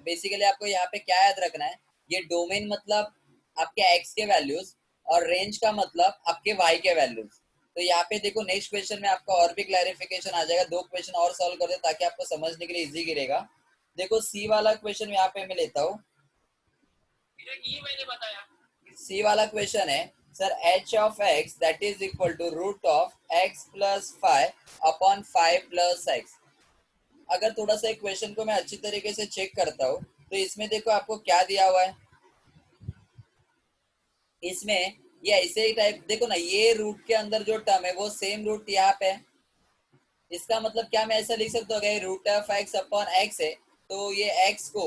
Basically आपको यहाँ पे क्या याद रखना है, ये डोमेन मतलब आपके एक्स के वैल्यूज और रेंज का मतलब आपके वाई के वैल्यूज। तो यहाँ पे देखो नेक्स्ट क्वेश्चन में आपका और भी क्लैरिफिकेशन आ जाएगा। 2 क्वेश्चन और सॉल्व कर दे ताकि आपको समझने के लिए इजी गिरेगा। देखो सी वाला क्वेश्चन यहाँ पे मैं लेता हूँ। सी वाला क्वेश्चन है sir h of x that is equal to root of x plus 5 upon 5 plus x। अगर थोड़ा सा क्वेश्चन को मैं अच्छी तरीके से चेक करता हूँ तो इसमें देखो आपको क्या दिया हुआ है। इसमें ये ऐसे ही टाइप देखो ना, ये रूट के अंदर जो टर्म है वो सेम रूट यहाँ पे है। इसका मतलब क्या मैं ऐसा लिख सकता हूँ, अगर root of X upon X है तो ये एक्स को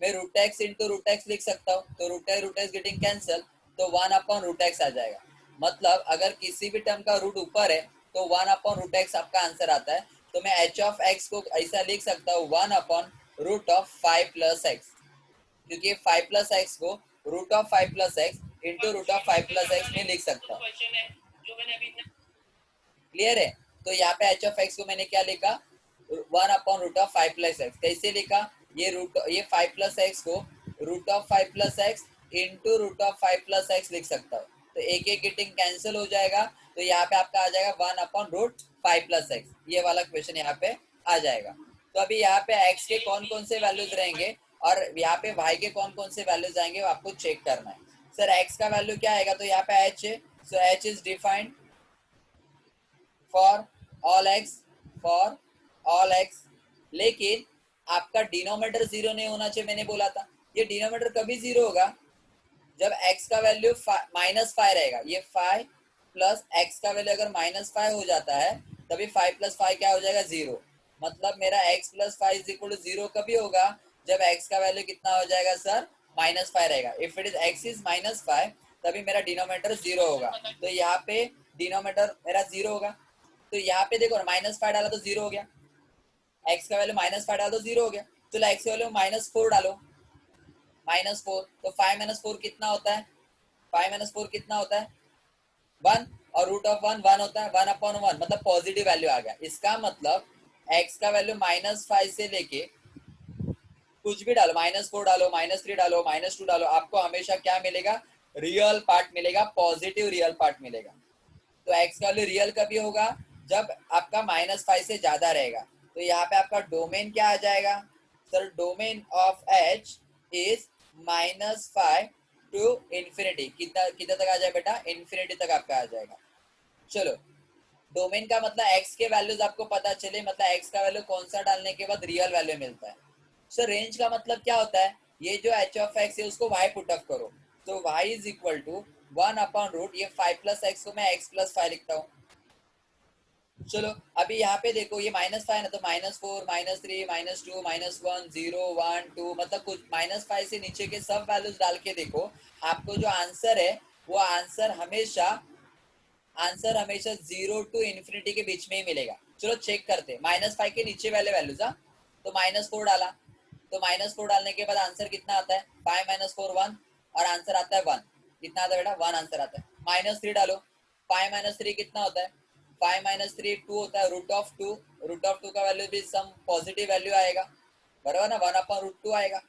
मैं root X into root X लिख सकता हूँ। तो रूट एक्स गेटिंग कैंसल, तो 1 अपॉन रूट एक्स आ जाएगा। मतलब अगर किसी भी टर्म का रूट ऊपर है तो 1 अपॉन रूट एक्स आपका आंसर आता है। तो मैं एच ऑफ एक्स को ऐसा लिख सकता हूँ 1 upon root of 5 plus X, क्योंकि 5 प्लस एक्स को root of 5 plus X into root of 5 plus X में लिख सकता हूँ। क्लियर है? तो यहाँ पे एच ऑफ एक्स को मैंने क्या लिखा, 1 upon root of 5 plus X. कैसे लिखा, ये 5 प्लस एक्स को root of 5 plus X into root of 5 plus X लिख सकता हूँ। तो एक एक गेटिंग कैंसिल हो जाएगा, तो यहाँ पे आपका आ जाएगा 1 अपॉन रूट 5 प्लस एक्स। ये वाला क्वेश्चन यहाँ पे आ जाएगा। तो अभी यहाँ पे एक्स के कौन कौन से वैल्यूज रहेंगे और यहाँ पे वाई के कौन कौन से वैल्यूज आएंगे वो आपको चेक करना है। सर एक्स का वैल्यू क्या आएगा, तो यहाँ पे एच है, so H is defined for all x, लेकिन आपका डिनोमिनेटर जीरो नहीं होना चाहिए। मैंने बोला था ये डिनोमिनेटर कभी जीरो होगा जब x का वैल्यू -5 रहेगा। ये 5 प्लस x का वैल्यू अगर -5 हो जाता है तभी 5 प्लस 5 क्या हो जाएगा, 0। मतलब मेरा x plus 5 is equal to 0 कभी होगा, जब x का वैल्यू कितना हो जाएगा सर, -5 रहेगा। If it is x is -5 तभी मेरा डिनोमिनेटर 0 होगा। तो यहाँ पे डिनोमिनेटर मेरा 0 होगा। तो यहाँ पे देखो -5 डाला तो 0 हो गया, x का वैल्यू -5 डालो तो 0 हो गया। चलो x का वैल्यू -4 डालो, -4, तो 5 - 4 कितना होता है, 5 - 4 कितना होता है, 1, और रूट ऑफ 1 होता है, 1 अपॉन 1 मतलब पॉजिटिव वैल्यू आ गया। इसका मतलब x का वैल्यू -5 से लेके कुछ भी डालो, -4 डालो, -3 डालो, -2 डालो, आपको हमेशा क्या मिलेगा, रियल पार्ट मिलेगा, पॉजिटिव रियल पार्ट मिलेगा। तो x का वैल्यू रियल कभी होगा, जब आपका -5 से ज्यादा रहेगा। तो यहाँ पे आपका डोमेन क्या आ जाएगा sir, domain of h is -5 to infinity. कितना कितना तक आ जाए बेटा, इंफिनिटी तक आपका आ जाएगा। चलो, डोमेन का मतलब x के वैल्यूज आपको पता चले, मतलब x का वैल्यू कौन सा डालने के बाद रियल वैल्यू मिलता है। सर रेंज का मतलब क्या होता है, ये जो h ऑफ x है उसको y पुट ऑफ करो, तो y is equal to 1 upon root ये 5 प्लस एक्स को मैं x प्लस 5 लिखता हूँ। चलो अभी यहाँ पे देखो ये -5 ना, तो -4 -3 -2 -1 0 1 2 मतलब कुछ -5 से नीचे के सब वैल्यूज डाल के देखो, आपको जो आंसर है वो आंसर हमेशा 0 टू इन्फिनिटी के बीच में ही मिलेगा। चलो चेक करते, -5 के नीचे वाले वैल्यूज, तो -4 डाला, तो -4 डालने के बाद आंसर कितना आता है, 5 - 4 1, और आंसर आता है 1। कितना आता है बेटा, 1 आंसर आता है। -3 डालो, 5 - 3 कितना होता है, 5 - 3 2 होता है, रूट ऑफ 2, रूट ऑफ 2 का वैल्यू भी सम पॉजिटिव वैल्यू आएगा, बराबर ना, 1 अपॉन रूट 2 आएगा।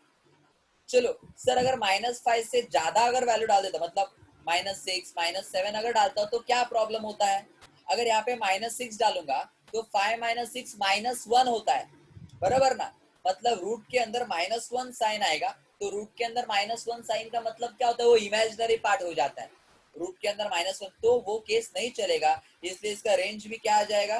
चलो सर अगर -5 से ज्यादा अगर वैल्यू डाल देता, मतलब -6 -7 अगर डालता तो क्या प्रॉब्लम होता है, अगर यहाँ पे -6 डालूंगा तो 5 - 6 -1 होता है, बराबर ना। मतलब रूट के अंदर -1 साइन आएगा, तो रूट के अंदर -1 साइन का मतलब क्या होता है, वो इमेजिनरी पार्ट हो जाता है रूट के अंदर -1, तो वो केस नहीं चलेगा। इसलिए इसका रेंज भी क्या आ जाएगा,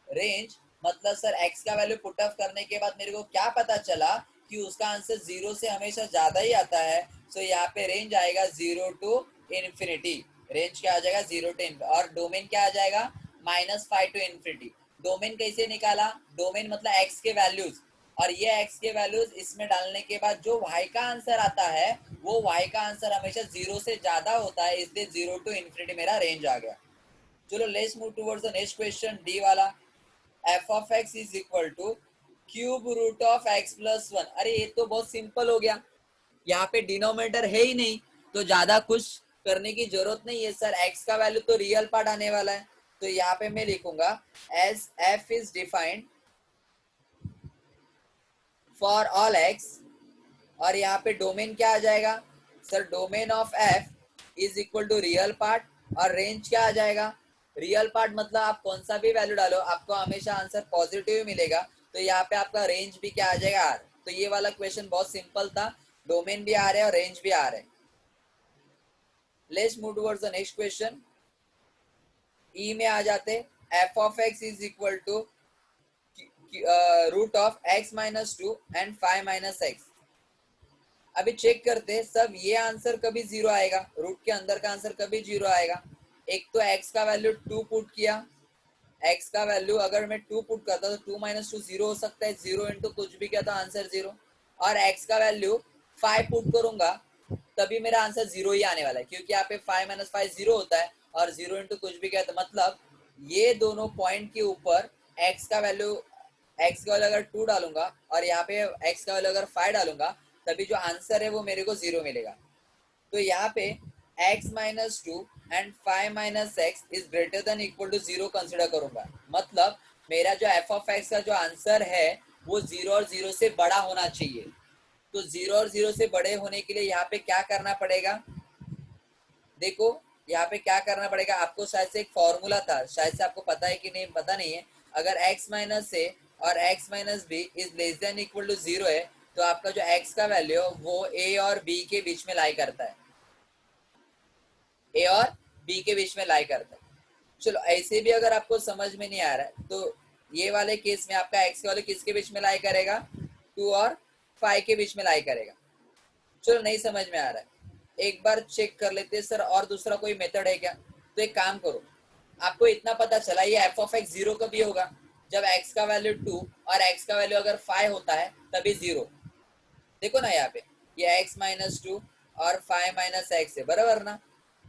रेंज मतलब सर x का वैल्यू पुट ऑफ करने के बाद मेरे को क्या पता चला कि उसका आंसर 0 से हमेशा ज्यादा ही आता है। सो यहाँ पे रेंज आएगा 0 टू इन्फिनिटी। रेंज क्या आ जाएगा, 0 टू इन्फिनिटी, और डोमेन क्या आ जाएगा, -5 टू इन्फिनिटी। डोमेन कैसे निकाला, डोमेन मतलब x के वैल्यूज, और ये x के वैल्यूज इसमें डालने के बाद जो y का आंसर आता है वो y का आंसर हमेशा 0 से ज्यादा होता है, इसलिए 0 टू इन्फिनिटी मेरा रेंज आ गया। चलो let's move towards the next question, D वाला। f of x is equal to cube root of x plus 1। अरे ये तो बहुत सिंपल हो गया, यहाँ पे डिनोमिनेटर है ही नहीं तो ज्यादा कुछ करने की जरूरत नहीं है सर, x का वैल्यू तो रियल पार्ट आने वाला है। तो यहाँ पे मैं लिखूंगा as f is defined for all X, और यहाँ पे डोमेन क्या आ जाएगा sir, domain of F is equal to real part, और रेंज क्या आ जाएगा, रियल पार्ट मतलब आप कौन सा भी वैल्यू डालो आपको हमेशा आंसर पॉजिटिव मिलेगा, तो यहाँ पे आपका रेंज भी क्या आ जाएगा आर। तो ये वाला क्वेश्चन बहुत सिंपल था, डोमेन भी आ रहे हैं और रेंज भी आ रहे हैं। Let's move towards the next question. ई में आ जाते, f of x is equal to root of x minus two and 5 minus x. अभी चेक करते हैं सब, ये आंसर कभी जीरो आएगा, रूट के अंदर का आंसर कभी जीरो आएगा। एक तो x का वैल्यू 2 पुट किया, x का वैल्यू अगर मैं 2 पुट करता तो 2 माइनस 2 जीरो हो सकता है, 0 इंटू कुछ भी किया तो आंसर जीरो। और x का वैल्यू 5 पुट करूंगा तभी मेरा आंसर जीरो ही आने वाला है, क्योंकि यहाँ पे 5 माइनस 5 जीरो होता है, और 0 इंटू कुछ भी किया तो मतलब ये दोनों पॉइंट के ऊपर x का वैल्यू अगर 2 डालूंगा और यहाँ पे x का वैल्यू अगर 5 डालूंगा तभी जो आंसर है वो मेरे को जीरो मिलेगा। तो यहाँ पे x minus two and 5 minus X is greater than equal to zero consider करूंगा, मतलब मेरा जो f ऑफ x का जो आंसर है वो जीरो और जीरो से बड़ा होना चाहिए। तो जीरो और जीरो से बड़े होने के लिए यहाँ पे क्या करना पड़ेगा, देखो यहाँ पे क्या करना पड़ेगा आपको, शायद से एक फॉर्मूला था, शायद से आपको पता है कि नहीं पता नहीं है। अगर x माइनस ए और x minus B is less than equal to zero है तो आपका जो x का वैल्यू वो a और b के बीच में लाई करता है, ए और बी के बीच में लाई करता है। चलो ऐसे भी अगर आपको समझ में नहीं आ रहा है तो ये वाले केस में आपका एक्स का वैल्यू किसके बीच में लाई करेगा, 2 और 5 के बीच में लाई करेगा। चलो नहीं समझ में आ रहा है, एक बार चेक कर लेते हैं सर और दूसरा कोई मेथड है क्या। तो एक काम करो, आपको इतना पता चला ये एफ ऑफ एक्स जीरो कभी होगा जब एक्स का वैल्यू 2 और एक्स का वैल्यू अगर 5 होता है तभी जीरो। देखो ना यहाँ पे ये x माइनस टू और 5 माइनस एक्स है, बराबर ना।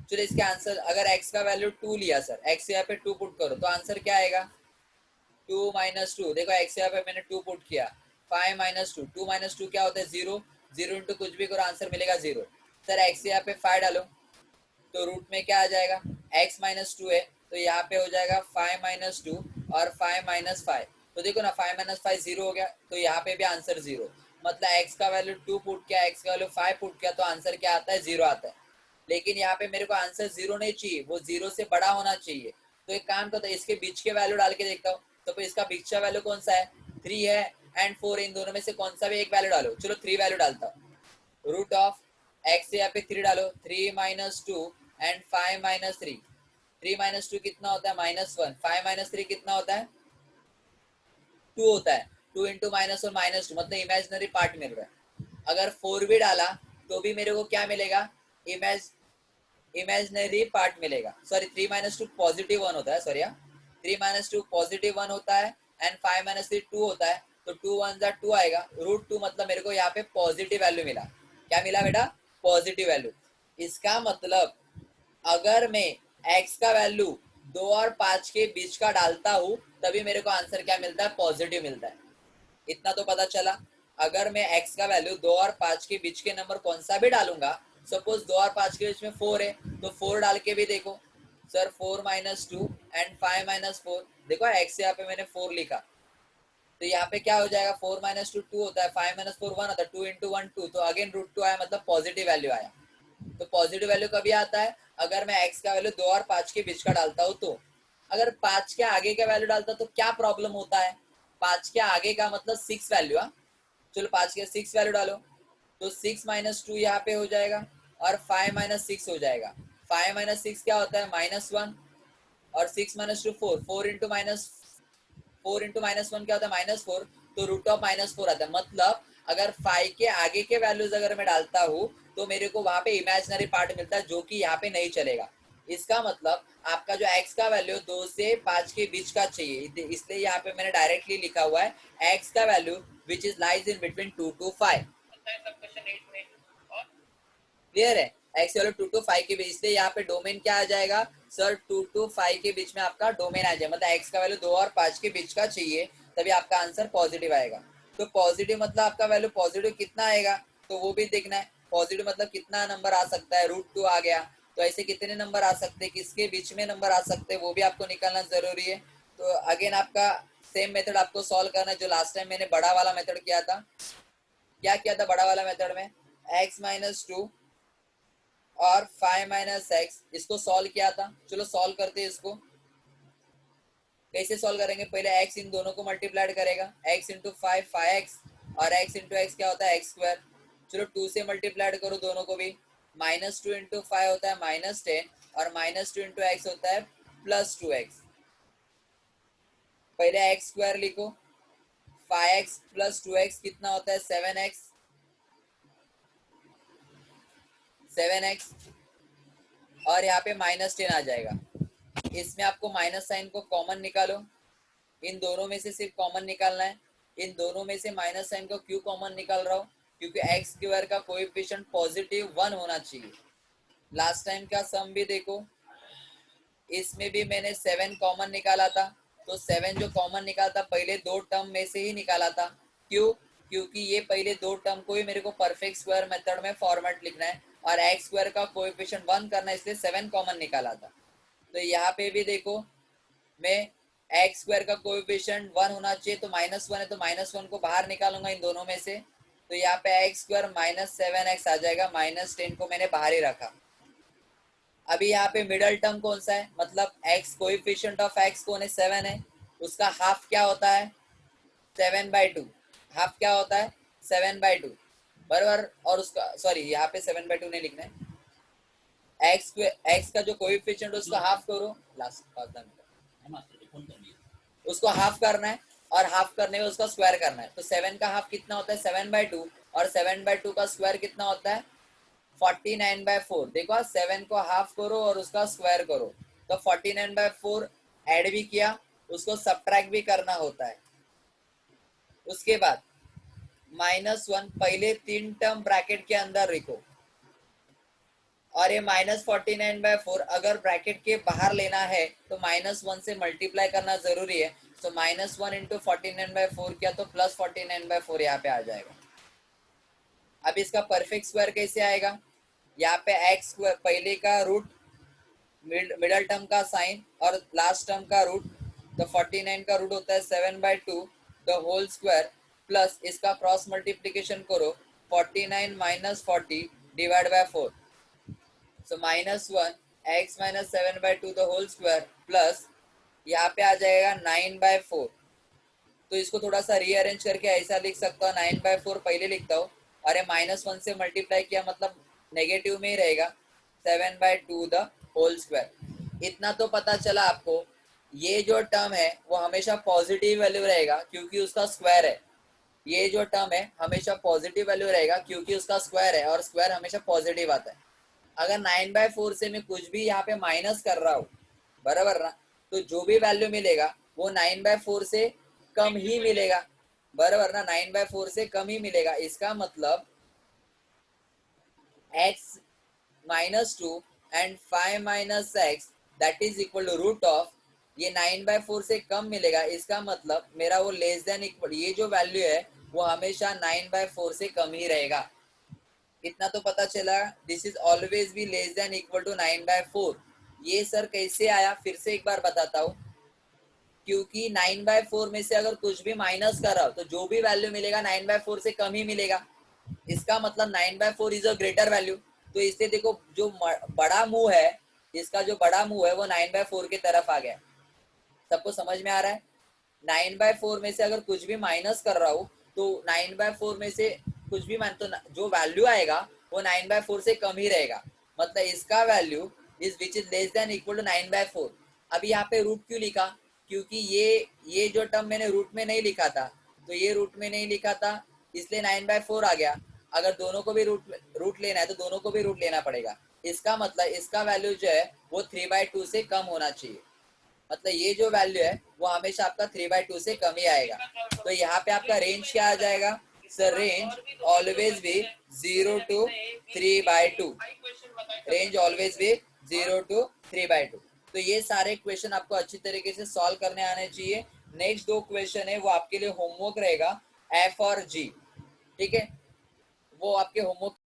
चलो इसके आंसर, अगर x का वैल्यू 2 लिया सर, x यहाँ पे 2 पुट करो तो आंसर क्या आएगा, 2 माइनस टू। देखो x यहाँ पे मैंने 2 पुट किया, 5 माइनस टू, 2 माइनस टू क्या होता है जीरो, जीरो इंटू कुछ भी करो आंसर मिलेगा जीरो। सर x यहाँ पे 5 डालो तो रूट में क्या आ जाएगा, x माइनस टू है तो यहाँ पे हो जाएगा 5 माइनस टू और 5 माइनस 5। तो देखो ना 5 माइनस 5 जीरो हो गया, तो यहाँ पे भी आंसर जीरो, मतलब x का वैल्यू 2 पुट किया, x का वैल्यू 5 पुट किया तो आंसर क्या आता है, जीरो आता है। लेकिन यहाँ पे मेरे को आंसर जीरो नहीं चाहिए, वो जीरो से बड़ा होना चाहिए। तो एक काम करता है इसके बीच के वैल्यू डाल के देखता हूँ, तो इसका बीच का वैल्यू कौन सा है, 3 है एंड 4, इन दोनों में से कौन सा भी एक वैल्यू डालो। चलो 3 वैल्यू डालता हूँ, रूट ऑफ एक्स यहाँ पे 3 डालो, 3 minus two and 5 minus three, 3 minus two कितना होता है माइनस वन, 5 माइनस थ्री कितना होता है 2 होता है, 2 into minus one minus two, मतलब इमेजिनरी पार्ट मिल रहा है। अगर 4 भी डाला तो भी मेरे को क्या मिलेगा, इमेजिनरी पार्ट मिलेगा। Sorry 3 minus two positive one होता है, sorry 3 minus two positive one होता है एंड 5 माइनस थ्री टू होता है, तो टू वन जा टू आएगा, रूट टू, मतलब मेरे को यहाँ पे पॉजिटिव वैल्यू मिला। क्या मिला बेटा, पॉजिटिव वैल्यू। इसका मतलब अगर मैं x का वैल्यू 2 और 5 के बीच का डालता हूँ तभी मेरे को आंसर क्या मिलता है, पॉजिटिव मिलता है। इतना तो पता चला। अगर मैं x का वैल्यू 2 और 5 के बीच के नंबर कौन सा भी डालूंगा, सपोज 2 और 5 के बीच में 4 है तो 4 डाल के भी देखो sir, 4 minus two and 5 minus four, देखो x यहाँ पे मैंने 4 लिखा तो यहाँ पे क्या हो जाएगा, 4 माइनस टू 2 होता है, 5 माइनस फोर 1 होता है, 2 इंटू वन 2, तो अगेन रूट 2 आया, मतलब पॉजिटिव वैल्यू आया। तो पॉजिटिव वैल्यू कभी आता है, अगर मैं x का वैल्यू 2 और 5 के बीच का डालता हूँ तो। अगर 5 के आगे का वैल्यू डालता तो क्या प्रॉब्लम होता है, 5 के आगे का मतलब 6 वैल्यू। चलो 5 के 6 वैल्यू डालो तो 6 माइनस टू यहाँ पे हो जाएगा और 5 माइनस सिक्स हो जाएगा। 5 माइनस सिक्स क्या होता है, माइनस वन, और 6 minus two 4, 4 into minus one क्या होता है, माइनस फोर, तो रूट ऑफ माइनस फोर आता है। मतलब अगर 5 के आगे के वैल्यूज अगर मैं डालता हूँ तो मेरे को वहां पे इमेजिनरी पार्ट मिलता है जो कि यहाँ पे नहीं चलेगा। इसका मतलब आपका जो x का वैल्यू 2 से 5 के बीच का चाहिए, इसलिए यहाँ पे मैंने डायरेक्टली लिखा हुआ है x का value which is lies in between 2 to 5। Clear है, एक्स वैल्यू 2 to 5 के बीच, इसलिए यहाँ पे डोमेन क्या आ जाएगा सर, 2 to 5 के बीच में आपका डोमेन आ जाएगा, मतलब एक्स का वैल्यू 2 और 5 के बीच का चाहिए तभी आपका आंसर पॉजिटिव आएगा। तो पॉजिटिव मतलब आपका वैल्यू पॉजिटिव कितना आएगा तो वो भी देखना है, पॉजिटिव मतलब कितना नंबर आ सकता है, रूट टू आ गया, तो ऐसे कितने नंबर आ सकते हैं, किसके बीच में नंबर आ सकते हैं वो भी आपको निकालना जरूरी है। तो अगेन आपका सेम मेथड आपको सॉल्व करना है जो लास्ट टाइम मैंने बड़ा वाला मेथड किया था। क्या किया था बड़ा वाला मेथड में? x माइनस टू और 5 माइनस एक्स, इसको सॉल्व किया था। चलो सॉल्व करते हैं इसको। कैसे सॉल्व करेंगे? पहले x इन दोनों को मल्टीप्लाइड करेगा, x इंटू 5 5x और x इंटू एक्स क्या होता है एक्स स्क्वायर। चलो 2 से मल्टीप्लाइड करो दोनों को भी, माइनस टू इंटू 5 होता है माइनस 10 और माइनस टू इंटू एक्स होता है प्लस 2x। पहले एक्स स्क्वायर लिखो, 5x प्लस 2x कितना होता है 7x, 7x और यहाँ पे माइनस 10 आ जाएगा। इसमें आपको माइनस साइन को कॉमन निकालो, इन दोनों में से सिर्फ कॉमन निकालना है। इन दोनों में से माइनस साइन को क्यों कॉमन निकाल रहा हूँ? क्योंकि एक्स स्क्वायर का कोएफिशिएंट पॉजिटिव 1 होना चाहिए। लास्ट टाइम का सम भी देखो, इसमें भी मैंने 7 कॉमन निकाला था, तो 7 जो कॉमन निकाला था पहले दो टर्म में से ही निकाला था। क्यों? क्योंकि ये पहले दो टर्म को ही मेरे को परफेक्ट स्क्वायर मेथड में फॉर्मेट लिखना है और एक्स स्क्वायर का कोएफिशिएंट 1 करना है, इसलिए 7 कॉमन निकाला था। तो यहाँ पे भी देखो, मैं एक्स स्क्वायर का कोएफिशिएंट 1 होना चाहिए, तो -1 है तो -1 को बाहर निकालूंगा इन दोनों में से, तो यहाँ पे एक्स स्क्वायर माइनस 7x आ जाएगा, -10 को मैंने बाहर ही रखा। अभी यहाँ पे मिडल टर्म कौन सा है? मतलब x कोएफिशिएंट ऑफ x कौन है? 7 है, उसका हाफ क्या होता है? 7/2। हाफ क्या होता है? 7/2 बराबर। और उसका सॉरी यहाँ पे 7/2 नहीं लिखना है, x का जो कोएफिशिएंट है उसका हाफ करो, लास्ट उसको हाफ करना है और हाफ करने में उसका स्क्वायर करना है। तो 7 का हाफ कितना होता है? 7/2 और 7/2 का स्क्वायर कितना होता है? 49/4। देखो 7 को हाफ करो और उसका स्क्वायर करो, तो 49/4 ऐड भी किया, उसको सब्ट्रैक्ट भी करना होता है। उसके बाद -1 पहले 3 टर्म ब्रैकेट के अंदर लिखो और ये -49/4 अगर ब्रैकेट के बाहर लेना है तो -1 से मल्टीप्लाई करना जरूरी है। तो -1 इंटू 49/4 किया तो प्लस 49/4 यहाँ पे आ जाएगा। अब इसका परफेक्ट स्क्वायर कैसे आएगा? यहाँ पे एक्स स्क्वायर पहले का रूट, मिडल टर्म का साइन और लास्ट टर्म का रूट, तो 49 का रूट होता है 7/2 द होल स्क्वायर प्लस इसका क्रॉस मल्टीप्लीकेशन करो, 49 minus 40 divide by 4, so -1 x minus 7/2 the whole square plus यहाँ पे आ जाएगा 9/4। तो इसको थोड़ा सा रीअरेंज करके ऐसा लिख सकता हूँ, 9/4 पहले लिखता हूँ, अरे -1 से मल्टीप्लाई किया मतलब नेगेटिव में ही रहेगा, 7/2 द होल स्क्वायर। इतना तो पता चला आपको, ये जो टर्म है वो हमेशा पॉजिटिव वैल्यू रहेगा क्योंकि उसका स्क्वायर है। ये जो टर्म है हमेशा पॉजिटिव वैल्यू रहेगा क्योंकि उसका स्क्वायर है और स्क्वायर हमेशा पॉजिटिव आता है। अगर 9/4 से मैं कुछ भी यहाँ पे माइनस कर रहा हूँ, बराबर ना, तो जो भी वैल्यू मिलेगा वो 9/4 से कम ही मिलेगा, बराबर ना, 9/4 से कम ही मिलेगा। इसका मतलब x -2 and 5 minus X that is equal to root of, ये 9/4 से कम मिलेगा। इसका मतलब मेरा वो लेस देन इक्वल, ये जो वैल्यू है वो हमेशा 9/4 से कम ही रहेगा। इतना तो पता चला, this is always be less than equal to 9/4। ये सर कैसे आया फिर से एक बार बताता हूँ, क्योंकि 9/4 में से अगर कुछ भी माइनस कर रहा हो तो जो भी वैल्यू मिलेगा 9/4 से कम ही मिलेगा। इसका मतलब 9/4 इज अ ग्रेटर वैल्यू। तो इससे देखो जो बड़ा मुंह है, इसका जो बड़ा मुंह है वो 9/4 की तरफ आ गया। सबको समझ में आ रहा है? 9/4 में से अगर कुछ भी माइनस कर रहा हूँ तो 9/4 में से कुछ भी मान, तो जो वैल्यू आएगा वो 9/4 से कम ही रहेगा। मतलब इसका value is which is less than equal to 9/4। अब यहाँ पे रूट क्यों लिखा? क्योंकि ये जो टर्म मैंने रूट में नहीं लिखा था, तो ये रूट में नहीं लिखा था इसलिए 9/4 आ गया। अगर दोनों को भी रूट लेना है तो दोनों को भी रूट लेना पड़ेगा। इसका मतलब इसका वैल्यू जो है वो 3/2 से कम होना चाहिए। मतलब ये जो वैल्यू है वो हमेशा आपका 3/2 से कम ही आएगा। तो यहाँ पे आपका रेंज क्या आ जाएगा? सर रेंज ऑलवेज भी 0 to 3/2। रेंज ऑलवेज भी 0 to 3/2। तो ये सारे क्वेश्चन आपको अच्छी तरीके से सॉल्व करने आने चाहिए। नेक्स्ट दो क्वेश्चन है वो आपके लिए होमवर्क रहेगा, एफ और जी, ठीक है, वो आपके होमवर्क